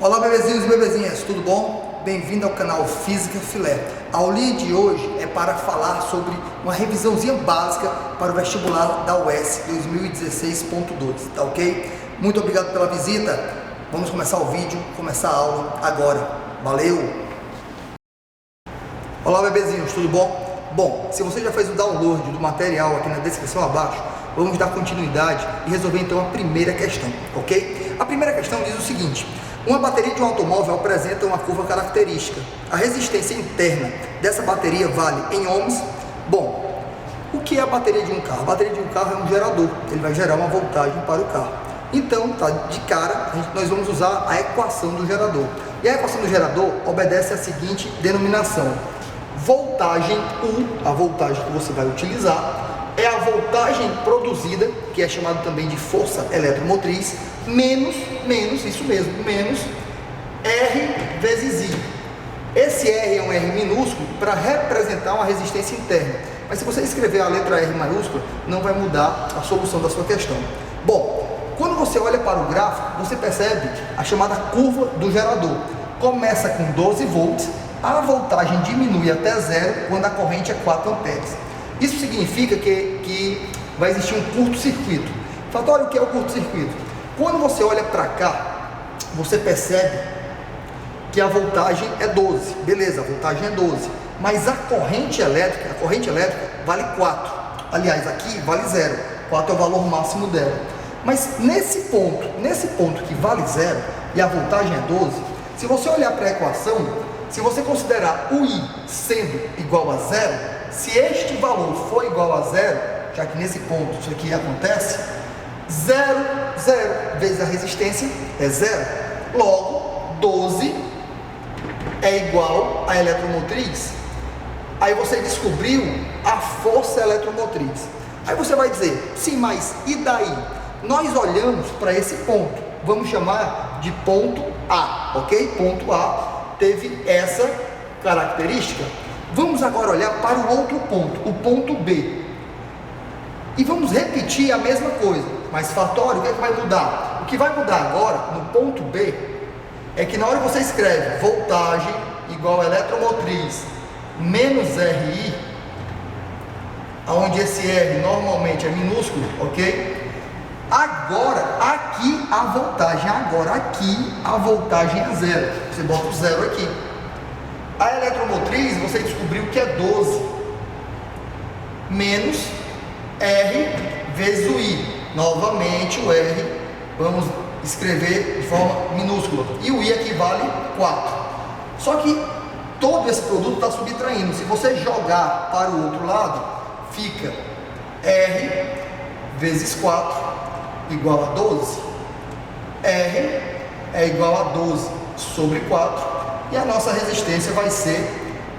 Olá bebezinhos e bebezinhas, tudo bom? Bem-vindo ao canal Física Filé. A aulinha de hoje é para falar sobre uma revisãozinha básica para o vestibular da UES 2016.2, tá ok? Muito obrigado pela visita, vamos começar o vídeo, começar a aula agora, valeu! Olá bebezinhos, tudo bom? Bom, se você já fez o download do material aqui na descrição abaixo, vamos dar continuidade e resolver então a primeira questão, ok? A primeira questão diz o seguinte: uma bateria de um automóvel apresenta uma curva característica. A resistência interna dessa bateria vale em ohms. Bom, o que é a bateria de um carro? A bateria de um carro é um gerador, ele vai gerar uma voltagem para o carro. Então, tá de cara, nós vamos usar a equação do gerador. E a equação do gerador obedece à seguinte denominação: voltagem U, a voltagem que você vai utilizar, é a voltagem produzida, que é chamada também de força eletromotriz, menos R vezes I. Esse R é um R minúsculo para representar uma resistência interna. Mas se você escrever a letra R maiúscula, não vai mudar a solução da sua questão. Bom, quando você olha para o gráfico, você percebe a chamada curva do gerador. Começa com 12 volts, a voltagem diminui até zero quando a corrente é 4 amperes. Isso significa que vai existir um curto-circuito. Fatório, o que é o curto-circuito? Quando você olha para cá, você percebe que a voltagem é 12. Beleza, a voltagem é 12. Mas a corrente elétrica vale 4. Aliás, aqui vale 0. 4 é o valor máximo dela. Mas nesse ponto que vale 0 e a voltagem é 12, se você olhar para a equação, se você considerar o I sendo igual a 0, se este valor for igual a 0, já que nesse ponto isso aqui acontece, 0 vezes a resistência é 0. Logo, 12 é igual a eletromotriz. Aí você descobriu a força eletromotriz. Aí você vai dizer, sim, mas e daí? Nós olhamos para esse ponto, vamos chamar de ponto A, ok? Ponto A teve essa característica. Vamos agora olhar para o outro ponto, o ponto B. E vamos repetir a mesma coisa. Mas fatório, o que é que vai mudar? O que vai mudar agora, no ponto B, é que na hora que você escreve voltagem igual a eletromotriz menos RI, onde esse R normalmente é minúsculo, ok? Agora, aqui a voltagem é 0. Você bota o 0 aqui. A eletromotriz, você descobriu que é 12 menos R vezes o I. Novamente o R, vamos escrever de forma minúscula. E o I aqui vale 4. Só que todo esse produto está subtraindo. Se você jogar para o outro lado, fica R vezes 4 igual a 12. R é igual a 12 sobre 4. E a nossa resistência vai ser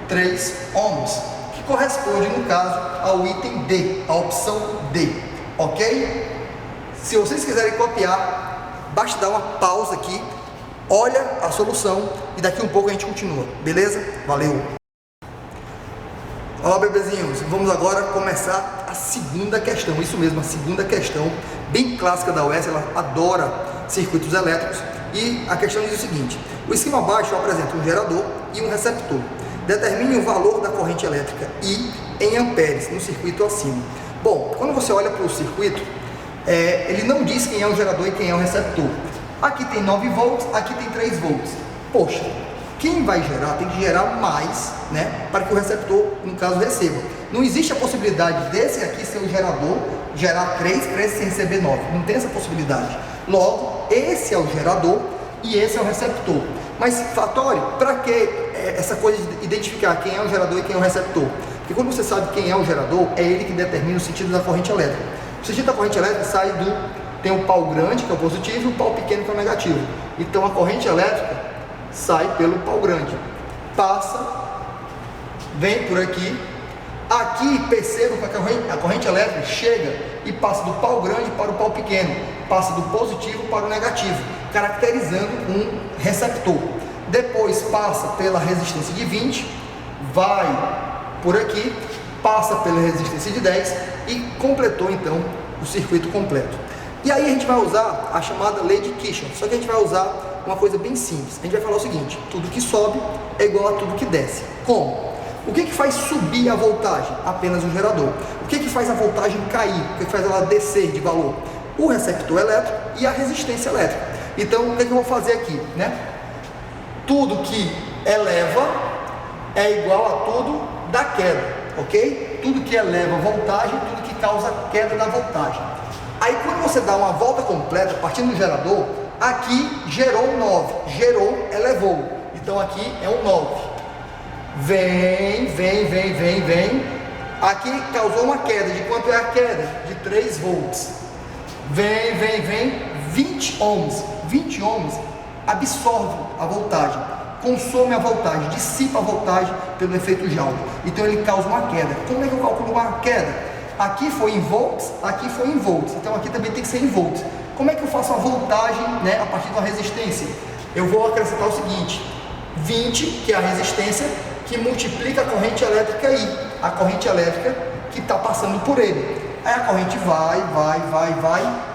3 ohms, que corresponde, no caso, ao item D, a opção D, ok? Se vocês quiserem copiar, basta dar uma pausa aqui, olha a solução e daqui um pouco a gente continua, beleza? Valeu! Olá bebezinhos, vamos agora começar a segunda questão, isso mesmo, a segunda questão, bem clássica da UES, ela adora circuitos elétricos. E a questão diz o seguinte: o esquema abaixo apresenta um gerador e um receptor. Determine o valor da corrente elétrica I em amperes no circuito acima. Bom, quando você olha para o circuito, ele não diz quem é o gerador e quem é o receptor. Aqui tem 9 volts, aqui tem 3 volts. Poxa, quem vai gerar tem que gerar mais, né, para que o receptor, no caso, receba. Não existe a possibilidade desse aqui ser o gerador, gerar 3 para esse receber 9. Não tem essa possibilidade. Logo, esse é o gerador e esse é o receptor. Mas, fatório, para que essa coisa de identificar quem é o gerador e quem é o receptor? Porque quando você sabe quem é o gerador, é ele que determina o sentido da corrente elétrica. O sentido da corrente elétrica sai tem o pau grande, que é o positivo, e o pau pequeno, que é o negativo. Então, a corrente elétrica sai pelo pau grande. Passa, vem por aqui. Aqui, perceba que a corrente elétrica chega e passa do pau grande para o pau pequeno. Passa do positivo para o negativo, caracterizando um receptor. Depois passa pela resistência de 20, vai por aqui, passa pela resistência de 10 e completou então o circuito completo. E aí a gente vai usar a chamada lei de Kirchhoff, só que a gente vai usar uma coisa bem simples. A gente vai falar o seguinte: tudo que sobe é igual a tudo que desce. Como? O que faz subir a voltagem? Apenas o gerador. O que faz a voltagem cair? O que faz ela descer de valor? O receptor elétrico e a resistência elétrica. Então, o que eu vou fazer aqui, né? Tudo que eleva é igual a tudo da queda, ok? Tudo que eleva a voltagem, tudo que causa queda da voltagem. Aí, quando você dá uma volta completa, partindo do gerador, aqui gerou 9, gerou, elevou. Então, aqui é um 9. Vem. Aqui causou uma queda. De quanto é a queda? De 3 volts. Vem. 20 ohms. 20 ohms absorve a voltagem, consome a voltagem, dissipa a voltagem pelo efeito Joule. Então ele causa uma queda. Como é que eu calculo uma queda? Aqui foi em volts, aqui foi em volts. Então aqui também tem que ser em volts. Como é que eu faço a voltagem, né, a partir de uma resistência? Eu vou acrescentar o seguinte: 20, que é a resistência, que multiplica a corrente elétrica I, a corrente elétrica que está passando por ele. Aí a corrente vai,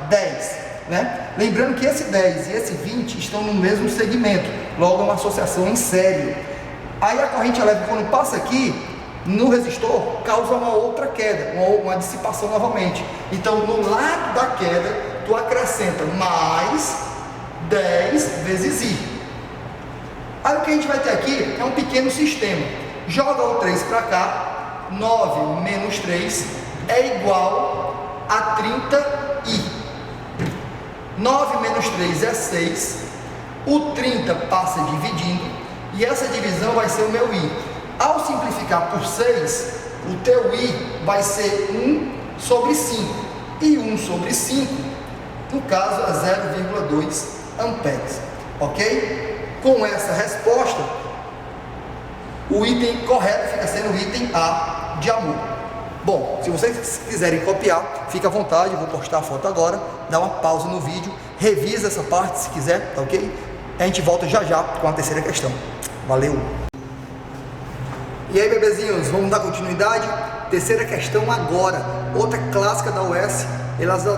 10, né? Lembrando que esse 10 e esse 20 estão no mesmo segmento, logo é uma associação em série. Aí a corrente elétrica, quando passa aqui no resistor, causa uma outra queda, uma dissipação novamente. Então, no lado da queda, tu acrescenta mais 10 vezes I. Aí o que a gente vai ter aqui é um pequeno sistema. Joga o 3 para cá, 9 menos 3 é igual a 30I. 9 menos 3 é 6. O 30 passa dividindo e essa divisão vai ser o meu I. Ao simplificar por 6, o teu I vai ser 1 sobre 5. E 1 sobre 5, no caso, é 0,2 amperes. Ok? Com essa resposta, o item correto fica sendo o item A de amor. Bom, se vocês quiserem copiar, fica à vontade, eu vou postar a foto agora, dá uma pausa no vídeo, revisa essa parte se quiser, tá ok? A gente volta já com a terceira questão. Valeu! E aí, bebezinhos, vamos dar continuidade? Terceira questão agora, outra clássica da UES,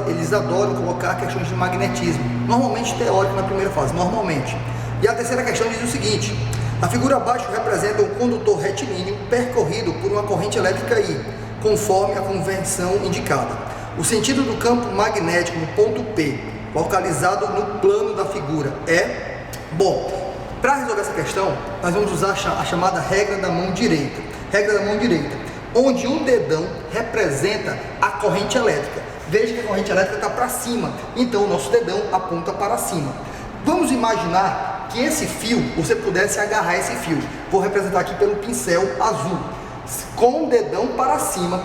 eles adoram colocar questões de magnetismo, normalmente teórico na primeira fase, normalmente. E a terceira questão diz o seguinte: a figura abaixo representa um condutor retilíneo percorrido por uma corrente elétrica I, conforme a convenção indicada. O sentido do campo magnético no ponto P, localizado no plano da figura, é... Bom, para resolver essa questão, nós vamos usar a chamada regra da mão direita. Regra da mão direita, onde o dedão representa a corrente elétrica. Veja que a corrente elétrica está para cima, então o nosso dedão aponta para cima. Vamos imaginar que esse fio, você pudesse agarrar esse fio. Vou representar aqui pelo pincel azul. Com o dedão para cima,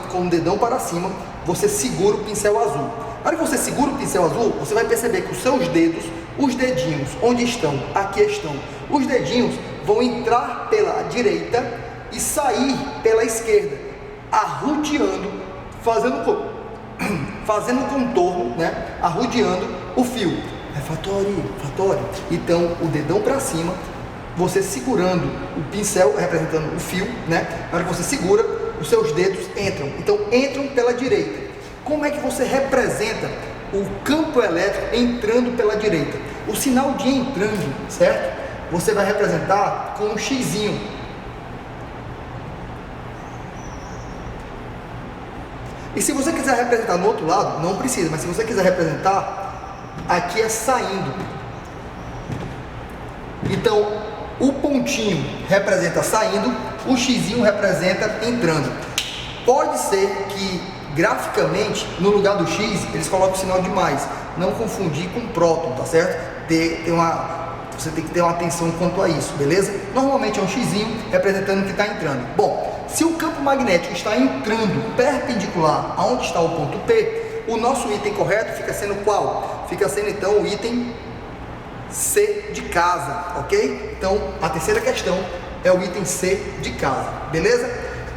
você segura o pincel azul. Na hora que você segura o pincel azul, você vai perceber que os seus dedos, os dedinhos, onde estão? Aqui estão. Os dedinhos vão entrar pela direita e sair pela esquerda, arrodeando, fazendo contorno, né? Arrodeando o fio. É fatório. Então, o dedão para cima, você segurando o pincel, representando o fio, né? Na hora que você segura, os seus dedos entram. Então, entram pela direita. Como é que você representa o campo elétrico entrando pela direita? O sinal de entrando, certo? Você vai representar com um xizinho. E se você quiser representar no outro lado, não precisa, mas se você quiser representar, aqui é saindo. Então, o pontinho representa saindo, o xizinho representa entrando. Pode ser que, graficamente, no lugar do X, eles colocam o sinal de mais. Não confundir com próton, tá certo? Você tem que ter uma atenção quanto a isso, beleza? Normalmente é um xizinho representando que está entrando. Bom, se o campo magnético está entrando perpendicular aonde está o ponto P, o nosso item correto fica sendo qual? Fica sendo então o item C de casa, ok? Então, a terceira questão é o item C de casa, beleza?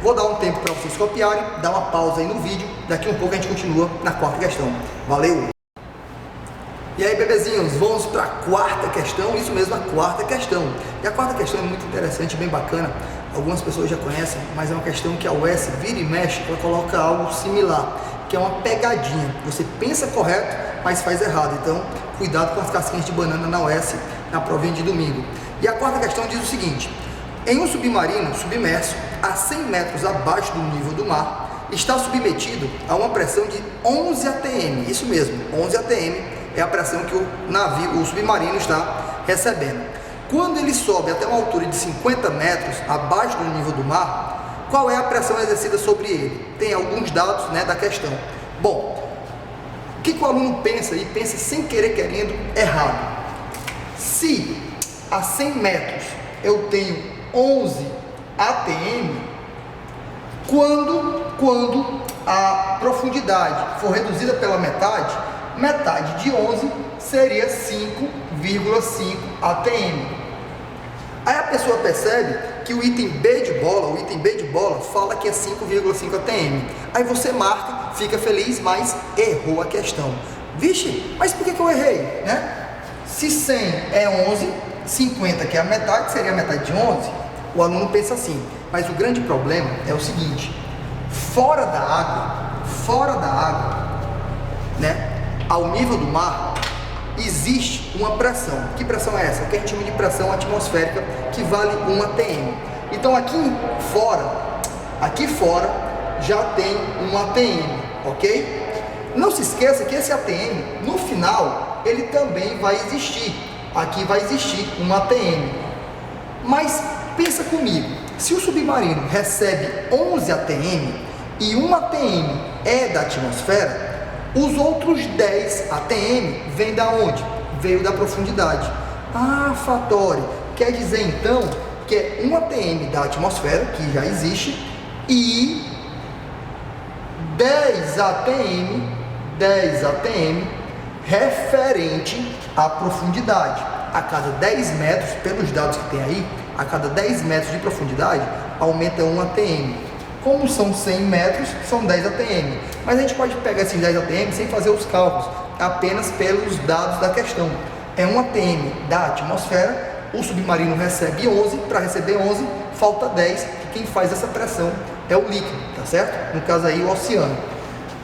Vou dar um tempo para vocês copiarem, dar uma pausa aí no vídeo, daqui um pouco a gente continua na quarta questão. Valeu! E aí, bebezinhos, vamos para a quarta questão, isso mesmo, a quarta questão. E a quarta questão é muito interessante, bem bacana, algumas pessoas já conhecem, mas é uma questão que a UES vira e mexe, ela coloca algo similar, que é uma pegadinha. Você pensa correto, mas faz errado, então Cuidado com as casquinhas de banana na UES, na provinha de domingo. E a quarta questão diz o seguinte: em um submarino submerso a 100 metros abaixo do nível do mar, está submetido a uma pressão de 11 atm. Isso mesmo, 11 atm é a pressão que o submarino está recebendo. Quando ele sobe até uma altura de 50 metros abaixo do nível do mar, qual é a pressão exercida sobre ele? Tem alguns dados, né, da questão. Bom, o que o aluno pensa, e pensa sem querer querendo errado? Se a 100 metros eu tenho 11 atm, quando a profundidade for reduzida pela metade, metade de 11 seria 5,5 atm. Aí a pessoa percebe que o item B de bola fala que é 5,5 atm. Aí você marca, fica feliz, mas errou a questão. Vixe, mas por que eu errei, né? Se 100 é 11, 50 que é a metade, seria a metade de 11. O aluno pensa assim, mas o grande problema é o seguinte: fora da água, né, ao nível do mar, existe uma pressão. Que pressão é essa? Que a gente chama de pressão atmosférica, que vale 1 atm. Então aqui fora já tem 1 atm, ok? Não se esqueça que esse atm, no final, ele também vai existir. Aqui vai existir 1 atm. Mas pensa comigo, se o submarino recebe 11 atm e 1 atm é da atmosfera, os outros 10 atm vêm da onde? Veio da profundidade. Ah, Fattori, quer dizer então que é 1 atm da atmosfera, que já existe, e 10 atm referente à profundidade. A cada 10 metros, pelos dados que tem aí, a cada 10 metros de profundidade, aumenta 1 atm. Como são 100 metros, são 10 atm. Mas a gente pode pegar esses 10 atm sem fazer os cálculos, apenas pelos dados da questão. É 1 atm da atmosfera, o submarino recebe 11, para receber 11, falta 10, que quem faz essa pressão é o líquido, tá certo? No caso aí, o oceano.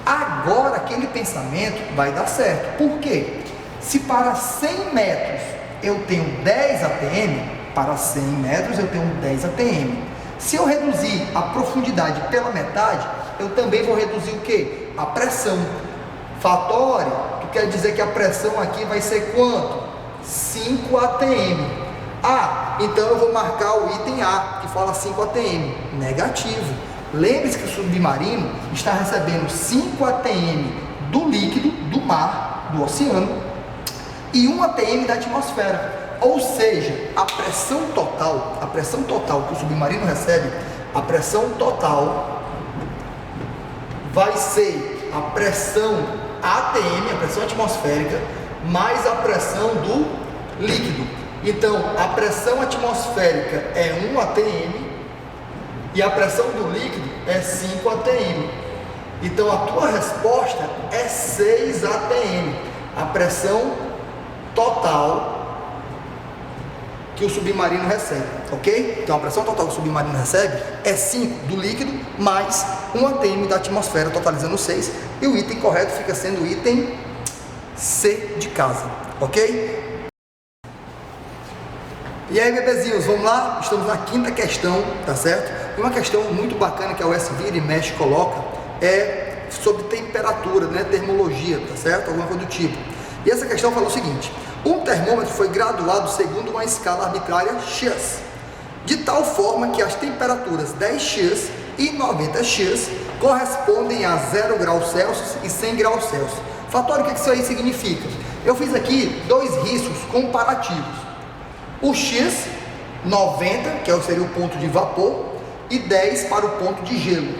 Agora, aquele pensamento vai dar certo. Por quê? Se para 100 metros eu tenho 10 atm, para 100 metros eu tenho 10 atm. Se eu reduzir a profundidade pela metade, eu também vou reduzir o quê? A pressão. Fattori, tu quer dizer que a pressão aqui vai ser quanto? 5 atm. Ah, então eu vou marcar o item A, que fala 5 atm. Negativo. Lembre-se que o submarino está recebendo 5 atm do líquido, do mar, do oceano, e 1 atm da atmosfera. Ou seja, a pressão total que o submarino recebe, a pressão total vai ser a pressão ATM, a pressão atmosférica, mais a pressão do líquido. Então, a pressão atmosférica é 1 atm e a pressão do líquido é 5 atm. Então, a tua resposta é 6 atm, a pressão total que o submarino recebe, ok? Então a pressão total que o submarino recebe é 5 do líquido mais 1 atm da atmosfera, totalizando 6, e o item correto fica sendo o item C de casa, ok? E aí, bebezinhos, vamos lá? Estamos na quinta questão, tá certo? E uma questão muito bacana que a UES vira e mexe coloca é sobre temperatura, né? Termologia, tá certo? Alguma coisa do tipo. E essa questão fala o seguinte: um termômetro foi graduado segundo uma escala arbitrária X, de tal forma que as temperaturas 10x e 90x correspondem a 0 graus Celsius e 100 graus Celsius. Fattori, o que isso aí significa? Eu fiz aqui dois riscos comparativos. O X, 90, que seria o ponto de vapor, e 10 para o ponto de gelo.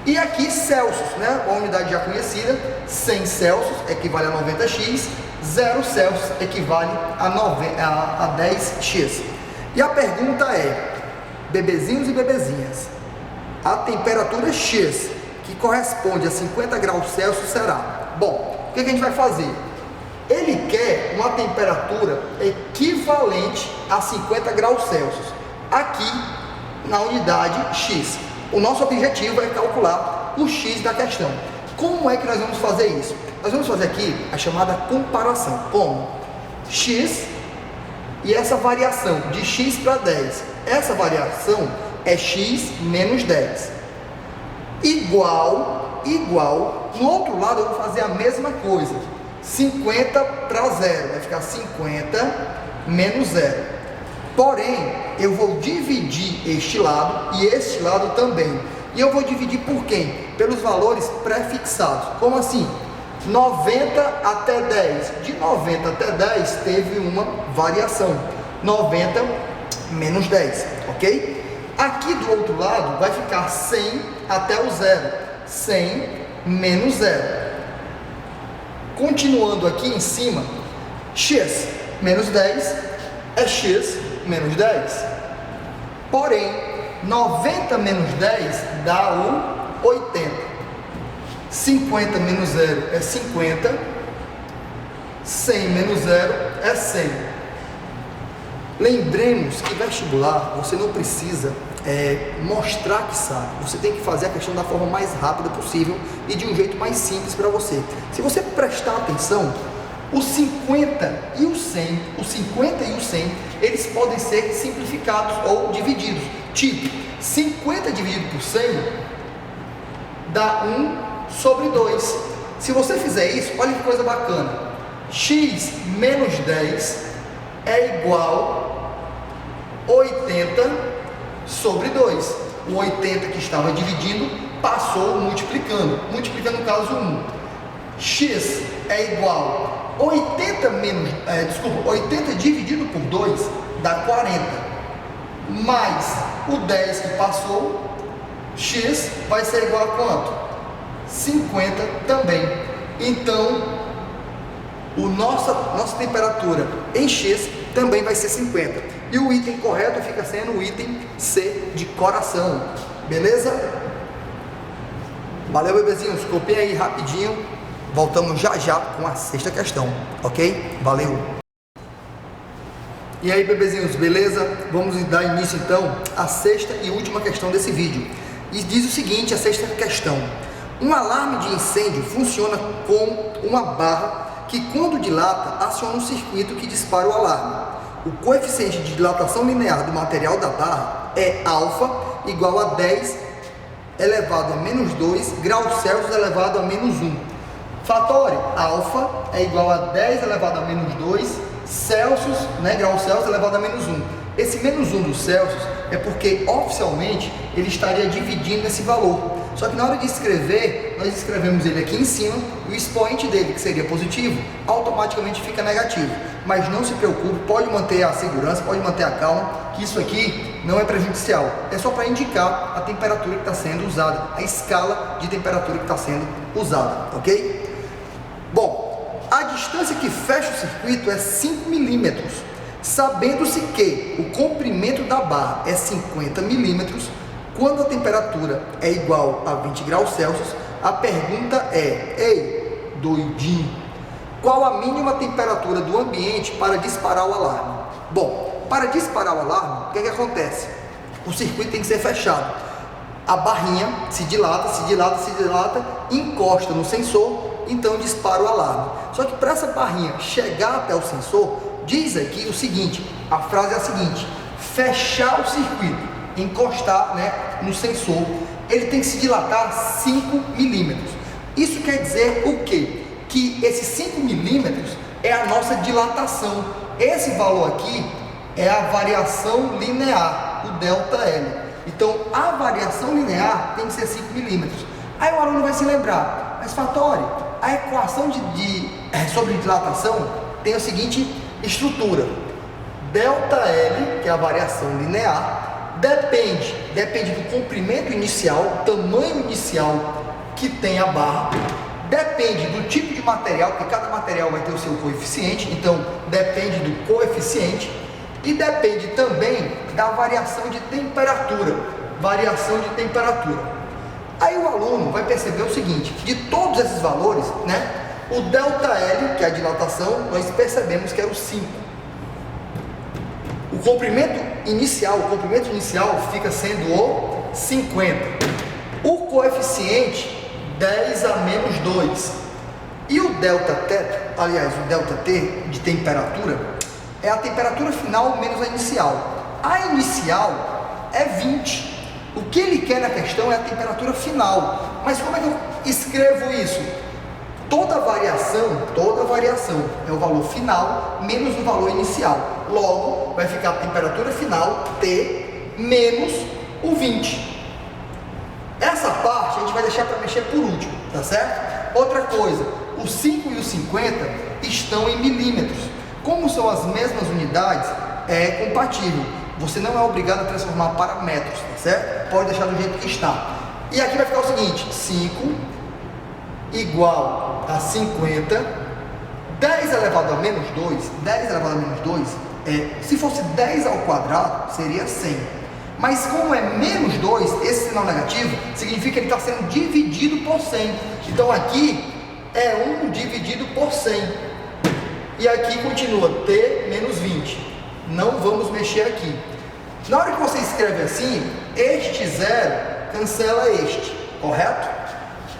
E aqui Celsius, né? Uma unidade já conhecida, 100 Celsius equivale a 90x, 0 Celsius equivale a 10x. E a pergunta é, bebezinhos e bebezinhas, a temperatura X, que corresponde a 50 graus Celsius, será? Bom, o que a gente vai fazer? Ele quer uma temperatura equivalente a 50 graus Celsius, aqui na unidade X. O nosso objetivo é calcular o X da questão. Como é que nós vamos fazer isso? Nós vamos fazer aqui a chamada comparação. Como? x, e essa variação de x para 10, essa variação é x menos 10, igual, no outro lado eu vou fazer a mesma coisa, 50 para 0, vai ficar 50 menos 0, porém, eu vou dividir este lado e este lado também, e eu vou dividir por quem? Pelos valores pré-fixados. Como assim? 90 até 10, de 90 até 10 teve uma variação, 90 menos 10, ok? Aqui do outro lado vai ficar 100 até o 0, 100 menos 0. Continuando aqui em cima, x menos 10 é x menos 10. Porém, 90 menos 10 dá o 80. 50 menos 0 é 50. 100 menos 0 é 100. Lembremos que vestibular você não precisa mostrar que sabe. Você tem que fazer a questão da forma mais rápida possível e de um jeito mais simples para você. Se você prestar atenção, os 50 e o 100, os 50 e o 100, eles podem ser simplificados ou divididos. Tipo, 50 dividido por 100 dá 1 sobre 2. Se você fizer isso, olha que coisa bacana. X menos 10 é igual a 80 sobre 2. O 80 que estava dividindo passou multiplicando. Multiplicando no caso 1. X é igual a 80 dividido por 2 dá 40. Mais o 10 que passou, x vai ser igual a quanto? 50 também. Então, nossa temperatura em x também vai ser 50. E o item correto fica sendo o item C de coração. Beleza? Valeu, bebezinhos. Copiem aí rapidinho. Voltamos já já com a sexta questão. Ok? Valeu! E aí, bebezinhos, beleza? Vamos dar início então à sexta e última questão desse vídeo. E diz o seguinte, a sexta questão: um alarme de incêndio funciona com uma barra que, quando dilata, aciona um circuito que dispara o alarme. O coeficiente de dilatação linear do material da barra é α igual a 10 elevado a menos 2 graus Celsius elevado a menos 1. Fatório: α é igual a 10 elevado a menos 2 Celsius, graus Celsius elevado a menos 1. Esse menos 1 do Celsius é porque oficialmente ele estaria dividindo esse valor. Só que na hora de escrever, nós escrevemos ele aqui em cima e o expoente dele, que seria positivo, automaticamente fica negativo. Mas não se preocupe, pode manter a segurança, pode manter a calma, que isso aqui não é prejudicial. É só para indicar a temperatura que está sendo usada, a escala de temperatura que está sendo usada, ok? Bom, a distância que fecha o circuito é 5 milímetros. Sabendo-se que o comprimento da barra é 50 milímetros, quando a temperatura é igual a 20 graus Celsius, a pergunta é: ei, doidinho, qual a mínima temperatura do ambiente para disparar o alarme? Bom, para disparar o alarme, o que acontece? O circuito tem que ser fechado. A barrinha se dilata, encosta no sensor, então dispara o alarme. Só que para essa barrinha chegar até o sensor, diz aqui o seguinte, a frase é a seguinte: fechar o circuito, encostar no sensor, ele tem que se dilatar 5 milímetros. Isso quer dizer o quê? Que esses 5 milímetros é a nossa dilatação. Esse valor aqui é a variação linear, o ΔL. Então, a variação linear tem que ser 5 milímetros. Aí o aluno vai se lembrar: mas Fatório, a equação sobre dilatação tem a seguinte estrutura: ΔL, que é a variação linear, depende do comprimento inicial, tamanho inicial que tem a barra, depende do tipo de material, porque cada material vai ter o seu coeficiente, então depende do coeficiente, e depende também da variação de temperatura. Aí o aluno vai perceber o seguinte: de todos esses valores, o ΔL, que é a dilatação, nós percebemos que era o 5. O comprimento inicial fica sendo o 50. O coeficiente, 10 a menos 2. E o ΔT, aliás, o ΔT de temperatura, é a temperatura final menos a inicial. A inicial é 20. O que ele quer na questão é a temperatura final. Mas como é que eu escrevo isso? Toda variação é o valor final menos o valor inicial. Logo, vai ficar a temperatura final, T, menos o 20. Essa parte a gente vai deixar para mexer por último, tá certo? Outra coisa, os 5 e os 50 estão em milímetros. Como são as mesmas unidades, é compatível. Você não é obrigado a transformar para metros, tá certo? Pode deixar do jeito que está. E aqui vai ficar o seguinte, 5 igual a 50, 10 elevado a menos 2, 10 elevado a menos 2, se fosse 10 ao quadrado, seria 100. Mas como é menos 2, esse sinal negativo, significa que ele está sendo dividido por 100. Então aqui é 1 dividido por 100. E aqui continua T menos 20. Não vamos mexer aqui. Na hora que você escreve assim, este 0 cancela este, correto?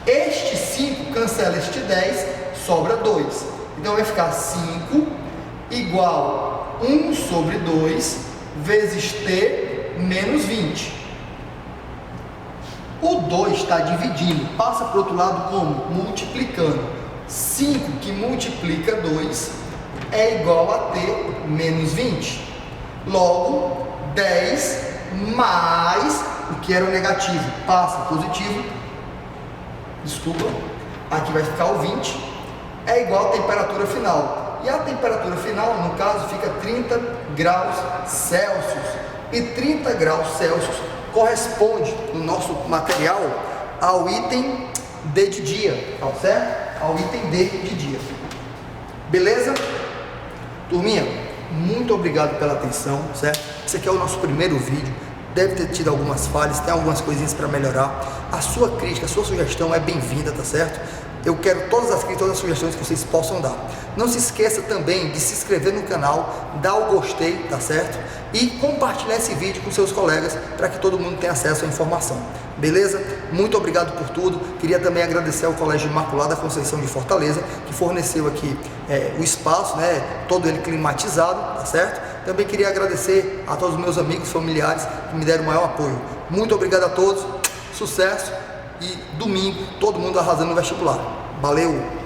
Este 5 cancela este 10, sobra 2. Então vai ficar 5 igual 1 sobre 2 vezes T menos 20. O 2 está dividindo, passa para o outro lado como? Multiplicando. 5 que multiplica 2 é igual a T menos 20. Logo, 10 mais o que era o negativo, passa positivo. Desculpa, aqui vai ficar o 20, é igual à temperatura final. E a temperatura final, no caso, fica 30 graus Celsius. E 30 graus Celsius corresponde, no nosso material, ao item D de dia, tá certo? Ao item D de dia. Beleza? Turminha, muito obrigado pela atenção, certo? Esse aqui é o nosso primeiro vídeo. Deve ter tido algumas falhas, tem algumas coisinhas para melhorar. A sua crítica, a sua sugestão é bem-vinda, tá certo? Eu quero todas as críticas, todas as sugestões que vocês possam dar. Não se esqueça também de se inscrever no canal, dar o gostei, tá certo? E compartilhar esse vídeo com seus colegas para que todo mundo tenha acesso à informação. Beleza? Muito obrigado por tudo. Queria também agradecer ao Colégio Imaculada Conceição de Fortaleza, que forneceu aqui o espaço, né? Todo ele climatizado, tá certo? Também queria agradecer a todos os meus amigos, familiares que me deram o maior apoio. Muito obrigado a todos, sucesso e domingo todo mundo arrasando no vestibular. Valeu!